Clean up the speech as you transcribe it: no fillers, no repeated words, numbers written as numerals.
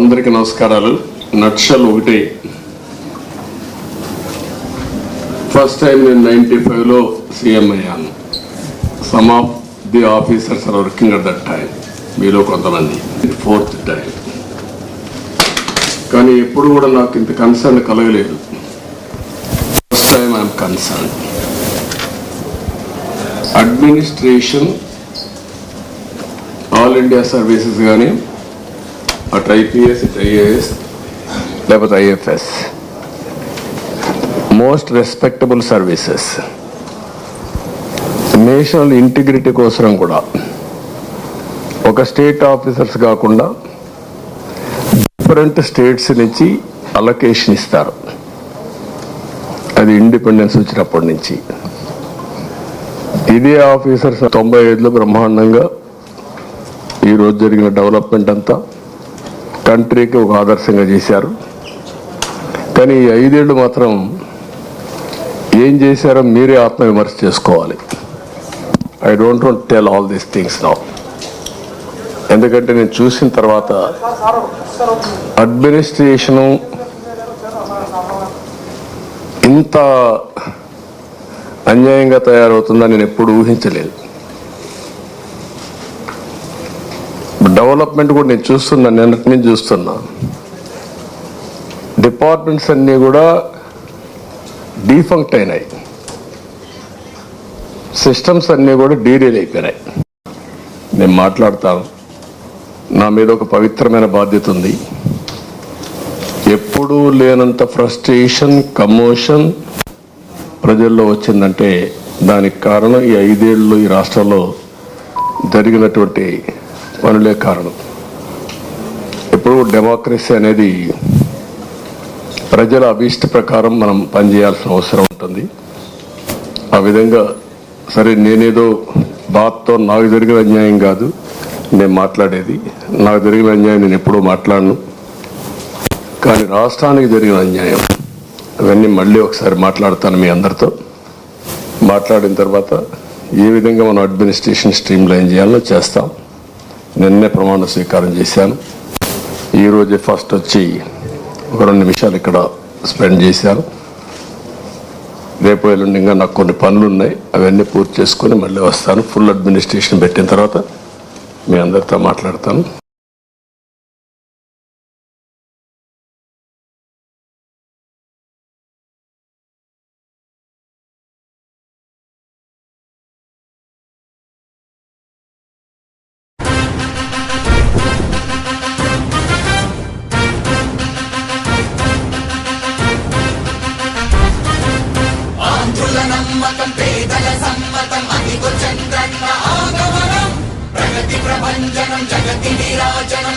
అందరికీ నమస్కారాలు. నక్షల్ ఒకటి, ఫస్ట్ టైం నేను 95లో సీఎం అయ్యాను. Some of the officers are working at that time, మీలో కొంతమంది. 4th టైం, కానీ ఎప్పుడు కూడా నాకు ఇంత కన్సర్న్ కలగలేదు. First time I'm concern. Administration, all India services కానీ, అటు ఐపీఎస్, ఇటు ఐఏఎస్, లేకపోతే IFS, most respectable services. National integrity కోసం కూడా ఒక స్టేట్ ఆఫీసర్స్ కాకుండా డిఫరెంట్ స్టేట్స్ నుంచి అలొకేషన్ ఇస్తారు. అది ఇండిపెండెన్స్ వచ్చినప్పటి నుంచి. ఇదే ఆఫీసర్స్ 95లో బ్రహ్మాండంగా ఈరోజు జరిగిన డెవలప్మెంట్ అంతా కంట్రీకి ఒక ఆదర్శంగా చేశారు. కానీ ఈ 5 ఏళ్ళు మాత్రం ఏం చేశారో మీరే ఆత్మవిమర్శ చేసుకోవాలి. I don't want tell all these things now. ఎందుకంటే నేను చూసిన తర్వాత అడ్మినిస్ట్రేషను ఇంత అన్యాయంగా తయారవుతుందని నేను ఎప్పుడు ఊహించలేదు. డెవలప్మెంట్ కూడా నేను చూస్తున్నాను, నిన్నటి నుంచి చూస్తున్నా. డిపార్ట్మెంట్స్ అన్నీ కూడా డీఫంక్ట్ అయినాయి, సిస్టమ్స్ అన్నీ కూడా డీరేల్ అయిపోయినాయి. నేను మాట్లాడతాను, నా మీద ఒక పవిత్రమైన బాధ్యత ఉంది. ఎప్పుడూ లేనంత ఫ్రస్ట్రేషన్, కమోషన్ ప్రజల్లో వచ్చిందంటే దానికి కారణం ఈ 5 ఏళ్ళు ఈ రాష్ట్రంలో జరిగినటువంటి పనులే కారణం. ఇప్పుడు డెమోక్రసీ అనేది ప్రజల అభీష్ట ప్రకారం మనం పనిచేయాల్సిన అవసరం ఉంటుంది. ఆ విధంగా సరే, నేనేదో బాధతో నాకు జరిగిన అన్యాయం కాదు నేను మాట్లాడేది. నాకు జరిగిన అన్యాయం నేను ఎప్పుడూ మాట్లాడను. కానీ రాష్ట్రానికి జరిగిన అన్యాయం అవన్నీ మళ్ళీ ఒకసారి మాట్లాడతాను మీ అందరితో. మాట్లాడిన తర్వాత ఏ విధంగా మనం అడ్మినిస్ట్రేషన్ స్ట్రీమ్ లైన్ చేయాలో చేస్తాం. నిన్నే ప్రమాణ స్వీకారం చేశాను. ఈరోజే ఫస్ట్ వచ్చి ఒక 2 నిమిషాలు ఇక్కడ స్పెండ్ చేశాను. రేపు ఎల్లుండి ఇంకా నాకు కొన్ని పనులు ఉన్నాయి, అవన్నీ పూర్తి చేసుకొని మళ్ళీ వస్తాను. ఫుల్ అడ్మినిస్ట్రేషన్ పెట్టిన తర్వాత మీ అందరితో మాట్లాడతాను. నమ్మకం పేదల సమ్మతం అదిగో చంద్రన్న ఆగమనం ప్రగతి ప్రభంజనం జగతి విరాజనం